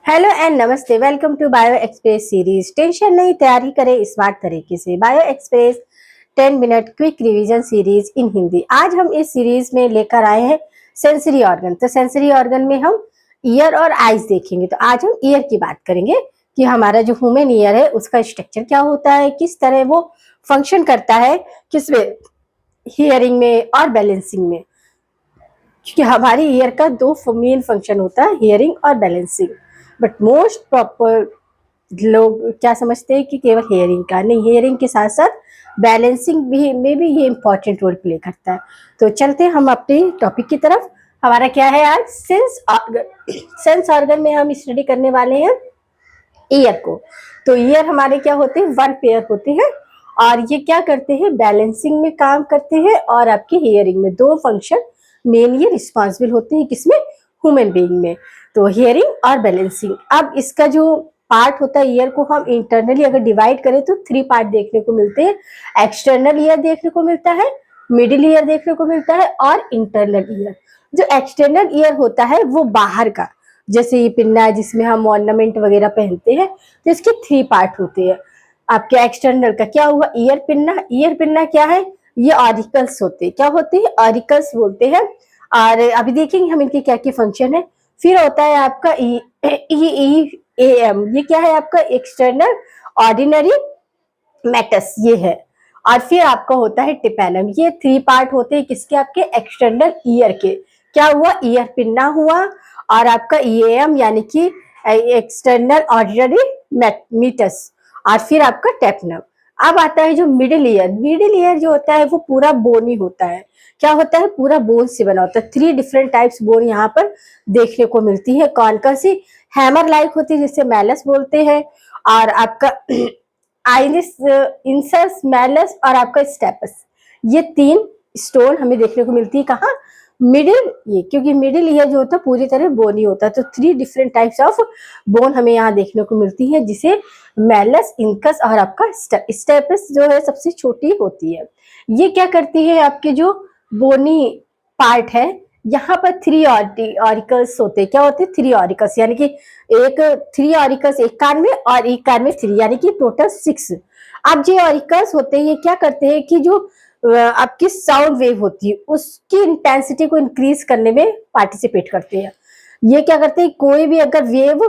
Hello and namaste. Welcome to bio express series. Tension नहीं, तैयारी करें स्मार्ट तरीके से। Bio express 10 minute quick revision series in Hindi. आज हम इस सीरीज में लेकर आए हैं सेंसरी ऑर्गन। तो सेंसरी ऑर्गन में हम ईयर और आईज देखेंगे। तो आज हम ईयर की बात करेंगे कि हमारा जो ह्यूमन ईयर है उसका स्ट्रक्चर क्या होता है, किस तरह वो फंक्शन करता है, किसमें, हियरिंग में और बैलेंसिंग में। क्योंकि हमारी ईयर का दो मेन फंक्शन होता है, हियरिंग और बैलेंसिंग। बट मोस्ट प्रॉपर लोग क्या समझते हैं कि केवल हियरिंग का नहीं, हियरिंग के साथ साथ बैलेंसिंग भी में भी ये इंपॉर्टेंट रोल प्ले करता है। तो चलते हम अपने टॉपिक की तरफ। हमारा क्या है आज, सेंस ऑर्गन। सेंस ऑर्गन में हम स्टडी करने वाले हैं ईयर को। तो ईयर हमारे क्या होते हैं, वन पेयर होते हैं और ये क्या करते हैं, बैलेंसिंग में काम करते हैं और आपके हियरिंग में। दो फंक्शन मेन ये रिस्पॉन्सिबल होते हैं, किसमें, ह्यूमन बीइंग में। तो हियरिंग और बैलेंसिंग। अब इसका जो पार्ट होता है ईयर को हम इंटरनली अगर डिवाइड करें तो 3 पार्ट देखने को मिलते हैं। एक्सटर्नल ईयर देखने को मिलता है, मिडिल ईयर देखने को मिलता है और इंटरनल ईयर। जो एक्सटर्नल ईयर होता है वो बाहर का, जैसे ये पिन्ना है जिसमें हम ऑर्नामेंट वगैरह पहनते हैं, तो इसके 3 पार्ट होते हैं। आपके एक्सटर्नल का क्या हुआ, ईयर पिन्ना। ईयर पिन्ना क्या है, ये ऑरिकल्स होते हैं। क्या होते हैं, ऑरिकल्स बोलते हैं। और अभी देखेंगे हम इनके क्या क्या फंक्शन है। फिर होता है आपका ई ए एम, ये क्या है आपका, एक्सटर्नल ऑर्डिनरी मैटस, ये है। और फिर आपका होता है टिपैनम। ये 3 पार्ट होते हैं किसके, आपके एक्सटर्नल ईयर के। क्या हुआ, ईयर पिन्ना हुआ और आपका ईएएम यानी कि एक्सटर्नल ऑर्डिनरी मीटस, और फिर आपका टेपनम। अब आता है जो मिडिल ईयर। मिडिल ईयर जो होता है वो पूरा बोनी होता है। क्या होता है, पूरा बोन से बना होता है। 3 डिफरेंट टाइप्स बोन यहाँ पर देखने को मिलती है। कौन कौन सी, हैमर लाइक होती है जिसे मैलस बोलते हैं, और आपका आइरिस, इंसस, मैलस और आपका स्टेपस। ये 3 स्टोन हमें देखने को मिलती है कहाँ, मिडिल ये। क्योंकि मिडिल ईयर जो होता है पूरी तरह बोनी होता है। तो 3 डिफरेंट टाइप्स ऑफ बोन हमें यहाँ देखने को मिलती है, जिसे मैलस, इंकस और आपका स्टेपस जो है सबसे छोटी होती है। ये क्या करती है, आपके जो बोनी पार्ट है यहाँ पर 3 ऑरिकल्स होते हैं। क्या होते हैं, 3 ऑरिकल्स, यानी कि एक 3 ऑरिकल्स एक कान में और एक कान में 3, यानी कि टोटल 6। अब जो ऑरिकल्स होते हैं ये क्या करते हैं कि जो आपकी साउंड वेव होती है उसकी इंटेंसिटी को इंक्रीज करने में पार्टिसिपेट करते हैं। ये क्या करते हैं, कोई भी अगर वेव,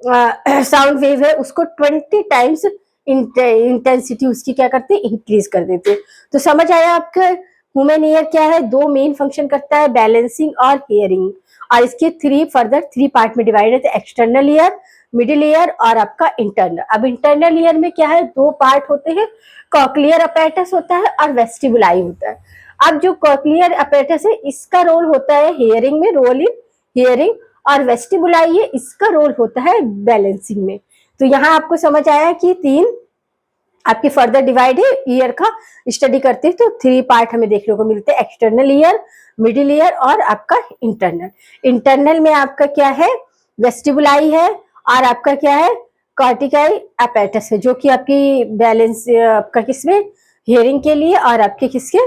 साउंड वेव है, उसको 20 टाइम्स इंटेंसिटी उसकी क्या करते हैं, इंक्रीज कर देते हैं। तो समझ आया आपका ह्यूमन ईयर क्या है, 2 मेन फंक्शन करता है, बैलेंसिंग और हियरिंग। और इसके 3 पार्ट में डिवाइडेड है, एक्सटर्नल ईयर, मिडिल ईयर और आपका इंटरनल। अब इंटरनल ईयर में क्या है, 2 पार्ट होते हैं, कॉक्लियर अपैरेटस होता है और वेस्टिबुलाई होता है। अब जो कॉक्लियर अपैरेटस है इसका रोल होता है हियरिंग में, रोल इन हियरिंग, और वेस्टिबुलाई है इसका रोल होता है बैलेंसिंग में। तो यहाँ आपको समझ आया कि 3 आपके फर्दर डिवाइड है ईयर का स्टडी करते हैं तो 3 पार्ट हमें देखने को मिलते हैं, एक्सटर्नल ईयर, मिडिल ईयर और आपका इंटरनल। इंटरनल में आपका क्या है, वेस्टिबुलाई है और आपका क्या है, कॉर्टिकाई अपैरेटस है, जो कि आपकी बैलेंस, आपका किसमें, हियरिंग के लिए और आपके किसके,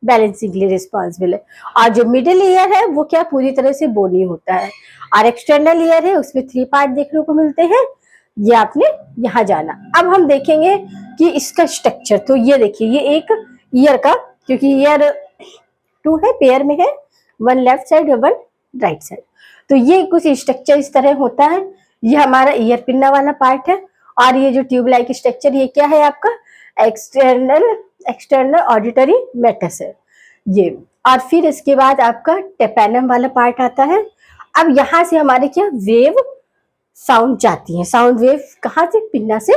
बैलेंसिंग के लिए रिस्पॉन्सिबल है। और जो मिडिल ईयर है वो क्या, पूरी तरह से बोनी होता है। और एक्सटर्नल ईयर है उसमें 3 पार्ट देखने को मिलते हैं। ये आपने यहाँ जाना। अब हम देखेंगे कि इसका स्ट्रक्चर। तो ये देखिए, ये एक ईयर का, क्योंकि ईयर 2 है, पेयर में है, 1 लेफ्ट साइड और 1 राइट साइड। तो ये कुछ स्ट्रक्चर इस तरह होता है। ये हमारा ईयर पिन्ना वाला पार्ट है। और ये जो ट्यूब लाइक स्ट्रक्चर, ये क्या है आपका, एक्सटर्नल ऑडिटरी मैटस है ये। और फिर इसके बाद आपका टेपैनम वाला पार्ट आता है। अब यहाँ से हमारे क्या, वेव साउंड जाती है। साउंड वेव कहाँ से, पिन्ना से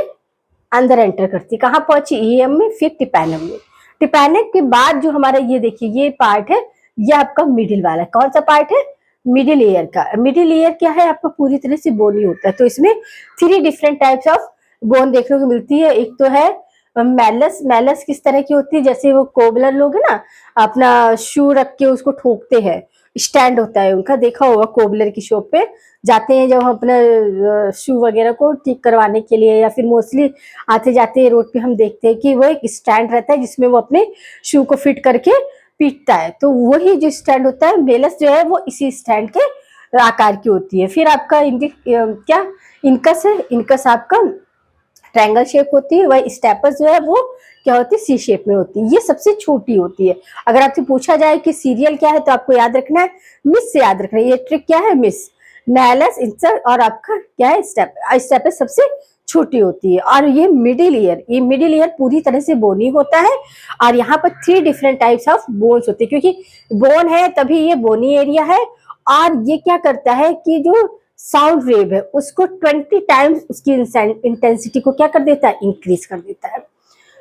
अंदर एंटर करती है, कहाँ पहुंची, ईएम में, फिर टिपैनम में। टिपैनम के बाद जो हमारा ये देखिए ये पार्ट है, ये आपका मिडिल वाला। कौन सा पार्ट है, मिडिल ईयर का। मिडिल ईयर क्या है आपका, पूरी तरह से बोनी होता है। तो इसमें 3 डिफरेंट टाइप्स ऑफ बोन देखने को मिलती है। एक तो है मैलस। मैलस किस तरह की होती है, जैसे वो कोबलर लोग है ना, अपना शू रख के उसको ठोकते हैं, स्टैंड होता है उनका, देखा होगा कोबलर की शॉप पे जाते हैं जब हम अपना शू वगैरह को ठीक करवाने के लिए, या फिर मोस्टली आते जाते रोड पे हम देखते हैं कि वो एक स्टैंड रहता है जिसमें वो अपने शू को फिट करके पीटता है। तो वही जो स्टैंड होता है, मेलस जो है वो इसी स्टैंड के आकार की होती है। फिर आपका क्या इनकस है, इनकस आपका ट्रायंगल शेप होती है, वही स्टेपस जो है वो क्या होती है, सी शेप में होती है। ये सबसे छोटी होती है। अगर आपसे पूछा जाए कि सीरियल क्या है तो आपको याद रखना है मिस से याद रखना है। ये ट्रिक क्या है, मिस, नायलस, इंसर और आपका क्या है स्टेप। स्टेपस सबसे छोटी होती है। और ये मिडिल ईयर, ये मिडिल ईयर पूरी तरह से बोनी होता है। और यहाँ पर 3 डिफरेंट टाइप्स ऑफ बोन्स होते हैं, क्योंकि बोन है तभी ये बोनी एरिया है। और ये क्या करता है कि जो साउंड वेव है उसको 20 टाइम्स उसकी इंटेंसिटी को क्या कर देता है, इंक्रीज कर देता है।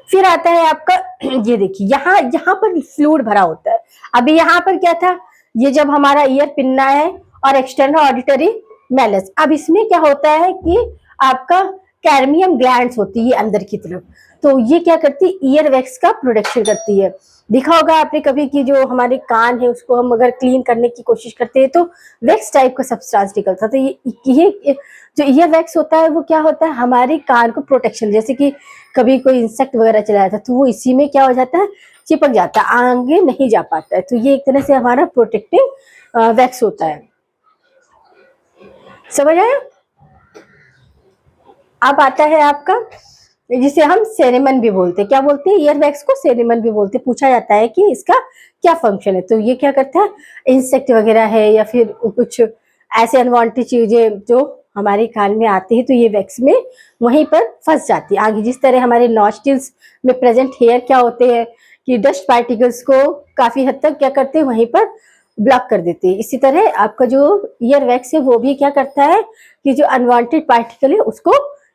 फिर आता है आपका ये देखिए, यहाँ यहाँ पर फ्लूइड भरा होता है। अभी यहाँ पर क्या था, ये जब हमारा ईयर पिन्ना है और एक्सटर्नल ऑडिटरी मेलस। अब इसमें क्या होता है कि आपका कैर्मियम ग्लैंड्स होती है अंदर की तरफ, तो ये क्या करती है, ईयर वैक्स का प्रोडक्शन करती है। देखा होगा आपने कभी कि जो हमारे कान है उसको हम अगर क्लीन करने की कोशिश करते हैं तो वैक्स टाइप का सब्सटेंस निकलता है। तो ये जो ईयर वैक्स होता है वो क्या होता है, हमारे कान को प्रोटेक्शन, जैसे कि कभी कोई इंसेक्ट वगैरह चला जाता है तो वो इसी में क्या हो जाता है, चिपक जाता है, आगे नहीं जा पाता है। तो ये एक तरह से हमारा प्रोटेक्टिव वैक्स होता है। समझ आया। अब आता है आपका जिसे हम सेरेमन भी बोलते हैं। क्या बोलते हैं, ईयर वैक्स को सेरेमन भी बोलते हैं। पूछा जाता है कि इसका क्या फंक्शन है, तो ये क्या करता है, इंसेक्ट वगैरह है या फिर कुछ ऐसे अनवांटेड चीजें जो हमारे कान में आती है तो ये वैक्स में वहीं पर फंस जाती है। आगे जिस तरह हमारे नॉस्ट्रिल्स में प्रेजेंट हेयर क्या होते हैं कि डस्ट पार्टिकल्स को काफी हद तक क्या करते हैं, वहीं पर ब्लॉक कर देते हैं। इसी तरह आपका जो ईयर वैक्स है वो भी क्या करता है कि जो अनवांटेड पार्टिकल है उसको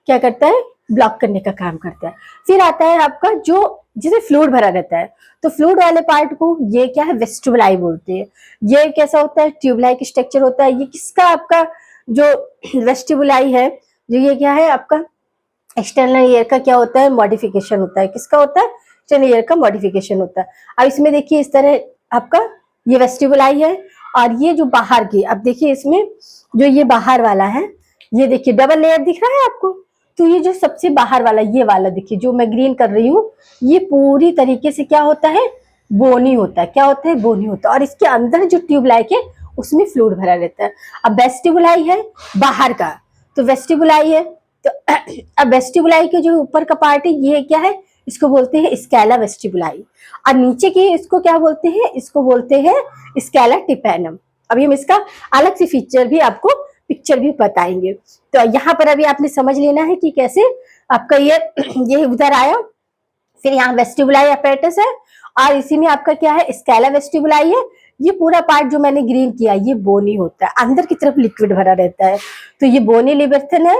क्या करता है, ब्लॉक करने का काम करता है। फिर आता है आपका जो जिसे फ्लूइड भरा रहता है, तो फ्लूइड वाले पार्ट को ये क्या है, वेस्टिबुलाई बोलते हैं। ये कैसा होता है, ट्यूब लाइक स्ट्रक्चर होता है। ये किसका, आपका जो वेस्टिबुलाई है, जो ये क्या है आपका एक्सटर्नल ईयर का क्या होता है, मॉडिफिकेशन होता है। किसका होता है, एक्सटर्नल ईयर का मॉडिफिकेशन होता है। अब इसमें देखिए इस तरह आपका ये वेस्टिबुलाई है और ये जो बाहर की, अब देखिए इसमें जो ये बाहर वाला है, ये देखिए डबल लेयर दिख रहा है आपको। तो ये जो सबसे बाहर वाला, ये वाला देखिए जो मैं ग्रीन कर रही हूँ, ये पूरी तरीके से क्या होता है, बोनी होता है। क्या होता है, बोनी होता है। और इसके अंदर जो ट्यूबलाइक है उसमें फ्लूइड भरा रहता है। अब वेस्टिबुलाई है बाहर का, तो वेस्टिबुलाई है तो अब वेस्टिबुलाई के जो ऊपर का पार्ट है ये क्या है, इसको बोलते हैं स्कैला वेस्टिबुलाई। और नीचे की इसको क्या बोलते हैं, इसको बोलते हैं स्कैला टिपैनम। अभी हम इसका अलग से फीचर भी आपको पिक्चर भी बताएंगे। तो यहाँ पर अभी आपने समझ लेना है कि कैसे आपका ये उधर आया। फिर यहाँ वेस्टिबुलाई अपैरेटस है और इसी में आपका क्या है, स्कैला वेस्टिबुलाई है। ये पूरा पार्ट जो मैंने ग्रीन किया ये बोनी होता है, अंदर की तरफ लिक्विड भरा रहता है, तो ये बोनी लिबर्थन है।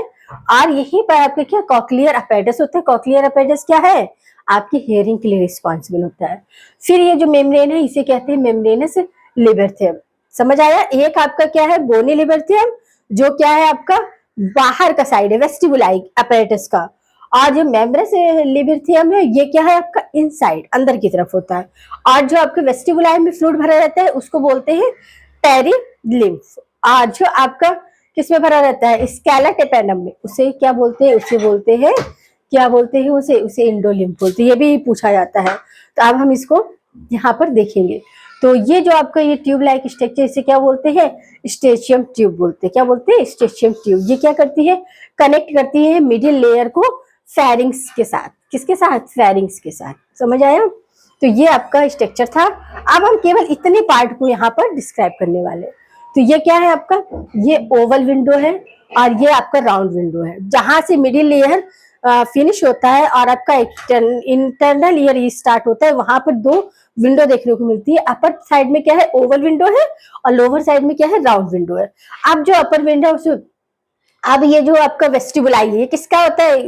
और यहीं पर आपका क्या कॉक्लियर अपैरेटस होता है। कॉक्लियर अपैरेटस क्या है, आपकी हेयरिंग के लिए रिस्पॉन्सिबल होता है। फिर ये जो मेम्ब्रेन है इसे कहते हैं मेम्ब्रेनस लिबर्थियम। समझ आया। एक आपका क्या है, बोनी लिबर्थियम, जो क्या है आपका बाहर का साइड है वेस्टिबुलाई अपैरेटस का। और जो मेम्ब्रेनस लिबर्थियम है ये क्या है आपका इनसाइड, अंदर की तरफ होता है। और जो आपके वेस्टिबुलाई में फ्लूइड भरा रहता है उसको बोलते हैं पेरिलिम्फ। और जो आपका किसमें भरा रहता है, स्कैला टेपेनम में, उसे क्या बोलते हैं, उसे बोलते हैं क्या बोलते हैं, उसे इंडोलिम्फ बोलते हैं। ये भी पूछा जाता है। तो अब हम इसको यहाँ पर देखेंगे। तो ये जो आपका ये ट्यूब लाइक स्ट्रक्चर, इसे क्या बोलते हैं, स्ट्रेचियम ट्यूब बोलते हैं। क्या बोलते हैं, स्ट्रेचियम ट्यूब। ये क्या करती है, कनेक्ट करती है मिडिल लेयर को फेरिंग्स के साथ। किसके साथ, फेरिंग्स के साथ। समझ आया। तो ये आपका स्ट्रक्चर था। अब हम केवल इतने पार्ट को यहाँ पर डिस्क्राइब करने वाले। तो ये क्या है आपका, ये ओवल विंडो है और ये आपका राउंड विंडो है, जहां से मिडिल लेयर फिनिश होता है और आपका इंटरनल ईयर स्टार्ट होता है। वहां पर 2 विंडो देखने को मिलती है। अपर साइड में क्या है, ओवल विंडो है और लोअर साइड में क्या है, राउंड विंडो है। अब जो अपर विंडो है, अब ये जो आपका वेस्टिबुलाई है ये किसका होता है,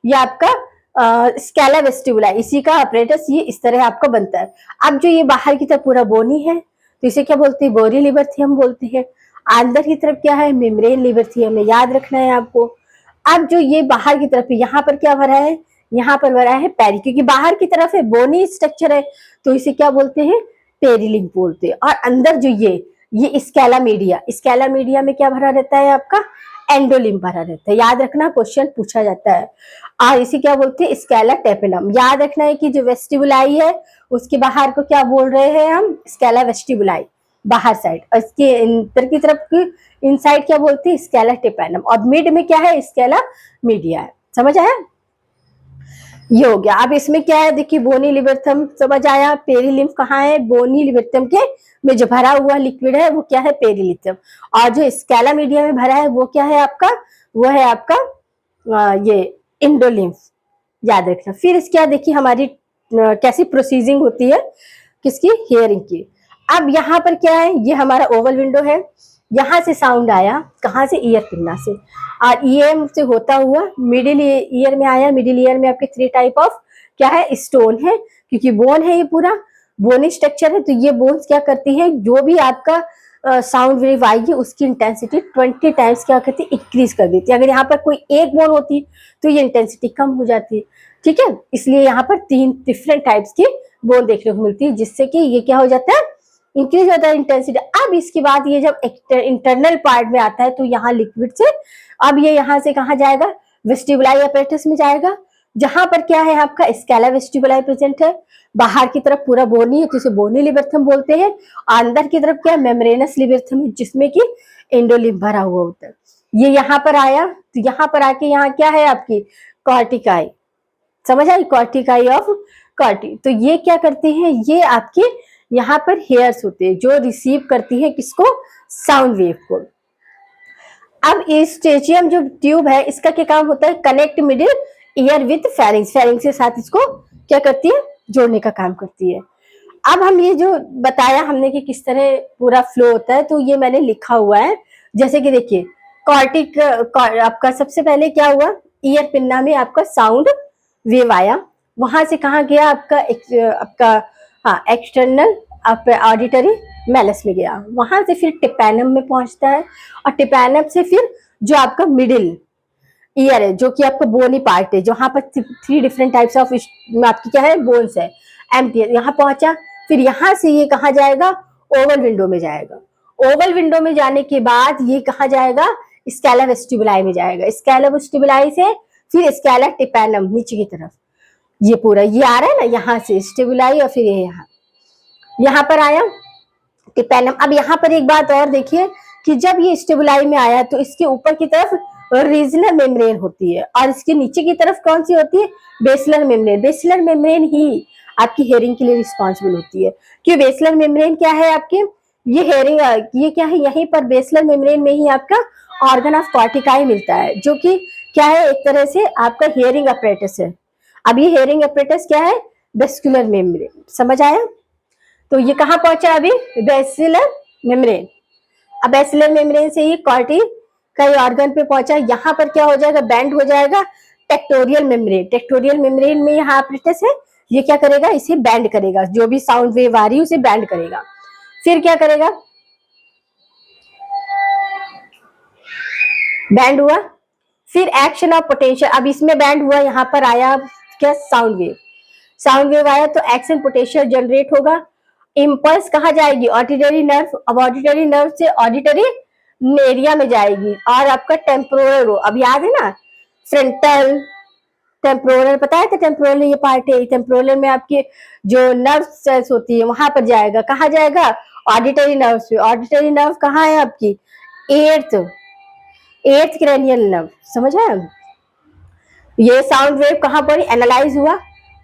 ये आपका स्कैला वेस्टिबुलाई, इसी का अपरेटस ये इस तरह आपका बनता है। अब जो ये बाहर की तरफ पूरा बोनी है तो इसे क्या बोलते हैं, बोनी लिबर्थियम बोलते हैं। अंदर की तरफ क्या है, मेम्ब्रेन लिबर्थियम है, याद रखना है आपको। अब जो ये बाहर की तरफ है, यहाँ पर क्या भरा है, यहाँ पर भरा है पेरी, क्योंकि बाहर की तरफ है बोनी स्ट्रक्चर है तो इसे क्या बोलते हैं, पेरिलिम्फ बोलते हैं। और अंदर जो ये स्कैला मीडिया, स्कैला मीडिया में क्या भरा रहता है आपका, एंडोलिम्फ भरा रहता है। याद रखना, क्वेश्चन पूछा जाता है। और इसे क्या बोलते हैं, स्कैला टेपेनम। याद रखना है कि जो वेस्टिबुलाई है उसके बाहर को क्या बोल रहे हैं हम, स्कैला वेस्टिबुलाई। बाहर साइड, और इसके अंदर की तरफ की इनसाइड क्या बोलते हैं, स्केला टिपैनम, और मिड में क्या है, स्केला मीडिया है। समझ आया, ये हो गया। अब इसमें क्या है, देखिए बोनी लिबर्थम, समझ आया। पेरीलिम्फ कहाँ है, बोनी लिबर्थम के में जो भरा हुआ लिक्विड है वो क्या है, पेरीलिथम, और जो स्केला मीडिया में भरा है वो क्या है आपका, वो है आपका ये इंडोलिम्फ, याद रखना। फिर इसके बाद देखिए हमारी कैसी प्रोसीजिंग होती है किसकी, हेयरिंग की। अब यहाँ पर क्या है, ये हमारा ओवल विंडो है, यहाँ से साउंड आया कहाँ से, ईयर पिन्ना से, और ईयर से होता हुआ मिडिल ईयर में आया। मिडिल ईयर में आपके 3 टाइप ऑफ क्या है, स्टोन है, क्योंकि बोन है, ये पूरा बोनी स्ट्रक्चर है। तो ये बोन्स क्या करती है, जो भी आपका साउंड वेव आएगी उसकी इंटेंसिटी 20 टाइम्स क्या करती है, इंक्रीज कर देती है। अगर यहाँ पर कोई एक बोन होती तो ये इंटेंसिटी कम हो जाती, ठीक है। इसलिए यहाँ पर 3 डिफरेंट टाइप्स की बोन देखने को मिलती है, जिससे कि ये क्या हो जाता है, इंक्रीज होता है इंटेंसिटी। अब इसके बाद ये जब इंटरनल पार्ट में आता है तो यहाँ लिक्विड से अब ये यहाँ से कहाँ जाएगा, वेस्टिबुलाई अपैरेटस में जाएगा, जहां पर क्या है आपका स्केला वेस्टिबुलाई प्रेजेंट है। बाहर की तरफ पूरा बोनी है तो इसे बोनी लिबर्थम बोलते हैं, अंदर की तरफ क्या मेम्ब्रेनस लिबर्थम है, जिसमें कि एंडोलिम्फ भरा हुआ होता है। ये यहाँ पर आया तो यहाँ पर आके यहाँ क्या है आपकी कॉर्टिकाई, समझ आई, कॉर्टिकाई ऑफ कॉर्टी। तो ये क्या करते हैं, ये आपके यहाँ पर हेयर्स होते हैं जो रिसीव करती है किसको, साउंड वेव को। अब स्टेजियम जो ट्यूब है इसका क्या काम होता है, connect middle ear with pharynx, pharynx के साथ इसको क्या करती है, जोड़ने का काम करती है। अब हम ये जो बताया हमने कि किस तरह पूरा फ्लो होता है, तो ये मैंने लिखा हुआ है। जैसे कि देखिए कॉर्टिक आपका सबसे पहले क्या हुआ, ईयर पिन्ना में आपका साउंड वेव आया, वहां से कहाँ गया आपका हाँ एक्सटर्नल ऑडिटरी मेलस में गया, वहां से फिर टिपैनम में पहुंचता है, और टिपैनम से फिर जो आपका मिडिल ईयर है, जो कि आपका बोनी पार्ट है, जहां पर 3 डिफरेंट टाइप्स ऑफ आपकी क्या है, बोन्स है, एम्प्टी, यहाँ पहुंचा। फिर यहाँ से ये कहाँ जाएगा, ओवल विंडो में जाएगा। ओवल विंडो में जाने के बाद ये कहाँ जाएगा, स्केला वेस्टिबुलाई में जाएगा। स्केला वेस्टिबुलाई से फिर स्केला टिपैनम नीचे की तरफ, ये पूरा ये आ रहा है ना, यहाँ से स्टेबुलाई, और फिर ये यहाँ पर आया टिपैनम। अब यहाँ पर एक बात और देखिए कि जब ये स्टेबुलाई में आया तो इसके ऊपर की तरफ रीजनल मेम्ब्रेन होती है, और इसके नीचे की तरफ कौन सी होती है, बेसिलर मेम्ब्रेन। बेसिलर मेम्ब्रेन ही आपकी हेयरिंग के लिए रिस्पॉन्सिबल होती है, कि बेसिलर मेम्ब्रेन क्या है आपके, ये हेयरिंग, ये क्या है, यहीं पर बेसिलर मेम्ब्रेन में ही आपका ऑर्गन ऑफ कॉर्टिकाई मिलता है, जो कि क्या है, एक तरह से आपका हेयरिंग अपरेटस है। अब ये हेयरिंग अपरेटस क्या है, वेस्कुलर मेम्ब्रेन, समझ आया। तो ये कहाँ पहुंचा अभी, बेसिलर मेम्ब्रेन। अब बेसिलर मेम्ब्रेन से ये कॉर्टिकाई ऑर्गन पे पहुंचा, यहाँ पर क्या हो जाएगा, बैंड हो जाएगा टेक्टोरियल मेम्ब्रेन। टेक्टोरियल मेम्ब्रेन में यहाँ अपरेटस है, ये क्या करेगा, इसे बैंड करेगा, जो भी साउंड वेव आ रही है उसे बैंड करेगा। फिर क्या करेगा, बैंड हुआ, फिर एक्शन ऑफ पोटेंशियल, अब इसमें बैंड हुआ, यहाँ पर आया क्या, साउंड वेव। साउंड वेव आया तो एक्शन पोटेंशियल जनरेट होगा। इंपल्स कहाँ जाएगी, ऑडिटरी नर्व, अब ऑडिटरी नर्व से ऑडिटरी एरिया में जाएगी, और आपका टेम्पोरल, अब याद है ना, फ्रंटल टेम्पोरल, पता है, टेम्पोरल ये पार्ट है, टेम्पोरल में आपके जो नर्व सेल्स होती है वहां पर जाएगा, कहाँ जाएगा, ऑडिटरी नर्व पे। ऑडिटरी नर्व कहाँ है आपकी, एट्थ क्रेनियल नर्व, समझ आया। ये साउंड वेव कहाँ पर एनालाइज हुआ,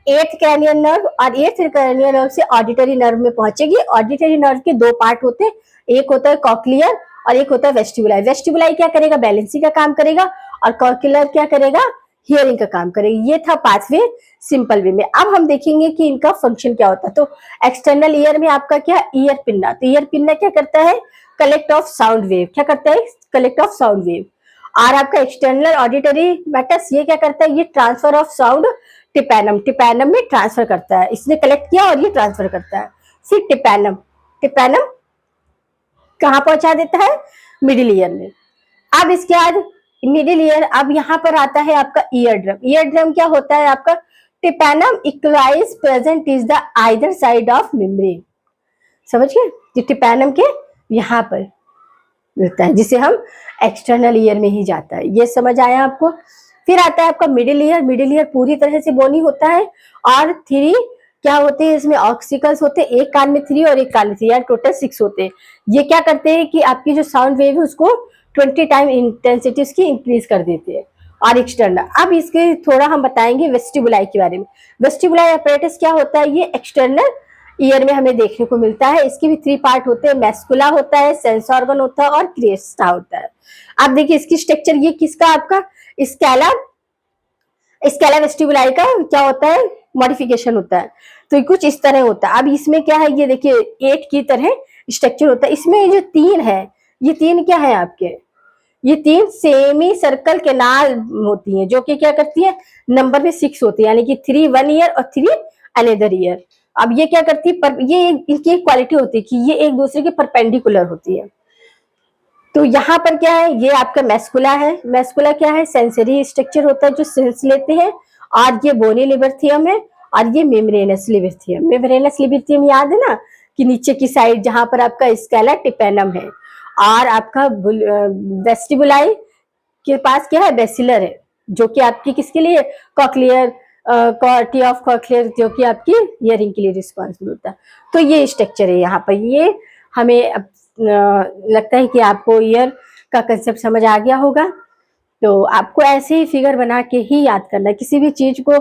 एट्थ क्रैनियल नर्व, और एट्थ क्रैनियल नर्व से ऑडिटरी नर्व में पहुंचेगी। ऑडिटरी नर्व के 2 पार्ट होते हैं, एक होता है कॉक्लियर और एक होता है वेस्टिबुलाई। वेस्टिबुलाई क्या करेगा, बैलेंसिंग का काम करेगा, और कॉक्लियर क्या करेगा, हियरिंग का काम करेगा। ये था पाथवे सिंपल वे में। अब हम देखेंगे कि इनका फंक्शन क्या होता है। तो एक्सटर्नल ईयर में आपका क्या, ईयर पिन्ना, तो ईयर पिन्ना क्या करता है, कलेक्ट ऑफ साउंड वेव, क्या करता है, कलेक्ट ऑफ साउंड वेव। और आपका एक्सटर्नल ऑडिटरी मैटर्स ये क्या करता है, ये ट्रांसफर ऑफ साउंड टिपैनम, टिपैनम में ट्रांसफर करता है, इसने कलेक्ट किया और ये ट्रांसफर करता है। फिर टिपैनम, टिपैनम कहाँ पहुंचा देता है, मिडिल ईयर में। अब इसके बाद मिडिल ईयर, अब यहाँ पर आता है आपका ईयर ड्रम। ईयर ड्रम क्या होता है आपका, tympanum equalise present is the either side of membrane, समझ गए, टिपैनम के यहाँ पर मिलता है, जिसे हम एक्सटर्नल ईयर में ही जाता है, ये समझ आया आपको। फिर आता है आपका मिडिल ईयर। मिडिल ईयर पूरी तरह से बोनी होता है, और 3 क्या होते हैं इसमें, ऑक्सिकल्स होते हैं, एक कान में 3 और एक कान में 3, यानी टोटल 6 होते हैं। ये क्या करते हैं कि आपकी जो साउंड वेव है उसको 20 टाइम इंटेंसिटी उसकी इंक्रीज कर देते हैं। और एक्सटर्नल, अब इसके थोड़ा हम बताएंगे वेस्टिबुलाई के बारे में। वेस्टिबुलाई apparatus क्या होता है, ये एक्सटर्नल ईयर में हमें देखने को मिलता है। इसके भी 3 पार्ट होते हैं, मैस्कुला होता है, सेंस ऑर्गन होता है और क्रिएस्टा होता है। आप देखिए इसकी स्ट्रक्चर, ये किसका, आपका स्कैला, स्कैला वेस्टिबुलाई का क्या होता है, मॉडिफिकेशन होता है। तो कुछ इस तरह होता है। अब इसमें क्या है, ये देखिए 8 की तरह स्ट्रक्चर होता है। इसमें ये जो 3 है, ये 3 क्या है आपके, ये 3 सेमी सर्कल कैनाल होती हैं, जो कि क्या करती है, नंबर में 6 होती है, यानी कि 3 1 ईयर और 3 अनदर ईयर। अब ये क्या करती है, ये इनकी एक क्वालिटी होती है कि ये एक दूसरे के परपेंडिकुलर होती है। तो यहाँ पर क्या है, ये आपका मैस्कुला है। मैस्कुला क्या है, सेंसरी स्ट्रक्चर होता है जो सेंस लेते हैं। और ये बोनी लिबर्थियम है और ये मेम्ब्रेनस लिबर्थियम। मेम्ब्रेनस लिबर्थियम याद है ना, कि नीचे की साइड जहां पर आपका स्कैला टिपेनम है। और आपका वेस्टिबुलाई के पास क्या है, बेसिलर है, जो कि आपकी किसके लिए, कॉकलियर, कॉर्टी ऑफ कॉकलियर, जो कि आपकी हियरिंग के लिए रिस्पॉन्सिबल होता है। तो ये स्ट्रक्चर है यहाँ पर। ये हमें लगता है कि आपको ईयर का कंसेप्ट समझ आ गया होगा। तो आपको ऐसे ही फिगर बना के ही याद करना है, किसी भी चीज को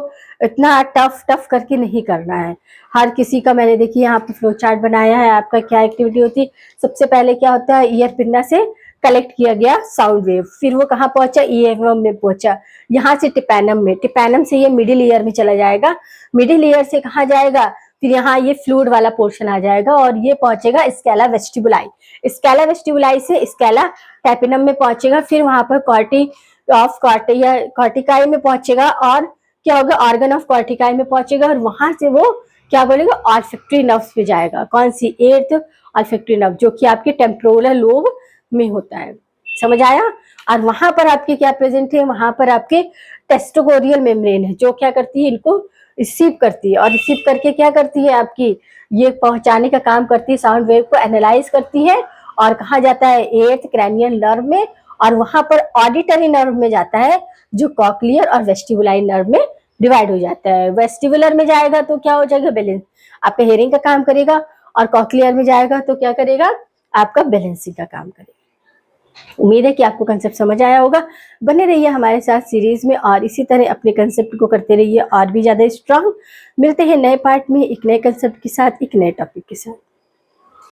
इतना टफ करके नहीं करना है। हर किसी का, मैंने देखिए यहाँ पे फ्लो चार्ट बनाया है। आपका क्या एक्टिविटी होती है, सबसे पहले क्या होता है, ईयर पिन्ना से कलेक्ट किया गया साउंड वेव, फिर वो कहाँ पहुंचा, ईएफएम में पहुंचा, यहाँ से टिपैनम में, टिपैनम से ये मिडिल ईयर में चला जाएगा, मिडिल ईयर से कहाँ जाएगा, फिर यहाँ ये फ्लूइड वाला पोर्शन आ जाएगा और ये पहुंचेगा स्कैला वेस्टिबुलाई। स्कैला वेस्टिबुलाई से स्कैला टैपिनम में पहुंचेगा, फिर वहां पर कॉर्टी ऑफ कॉर्टिकाई में पहुंचेगा और क्या होगा, ऑर्गन ऑफ कॉर्टिकाई में पहुंचेगा और वहां से वो क्या बोलेगा, ऑल्फैक्टरी नर्व्स पे जाएगा। कौन सी, 8th ऑल्फैक्टरी नर्व, जो कि आपके टेम्पोरल लोब में होता है। समझ आया। और वहां पर आपके क्या प्रेजेंट है, वहां पर आपके टेस्टोकोरियल मेम्ब्रेन है, जो क्या करती है, इनको रिसीव करती है और रिसीव करके क्या करती है, आपकी ये पहुंचाने का काम करती है, साउंड वेव को एनालाइज करती है और कहा जाता है 8th क्रैनियल नर्व में, और वहां पर ऑडिटरी नर्व में जाता है, जो कॉक्लियर और वेस्टिबुलाई नर्व में डिवाइड हो जाता है। वेस्टिबुलर में जाएगा तो क्या हो जाएगा, बैलेंस, आपका हेयरिंग का काम करेगा, और कॉक्लियर में जाएगा तो क्या करेगा, आपका बैलेंसिंग का काम करेगा। उम्मीद है कि आपको कंसेप्ट समझ आया होगा। बने रहिए हमारे साथ सीरीज में और इसी तरह अपने कंसेप्ट को करते रहिए और भी ज्यादा स्ट्रांग। मिलते हैं नए पार्ट में एक नए कंसेप्ट के साथ, एक नए टॉपिक के साथ।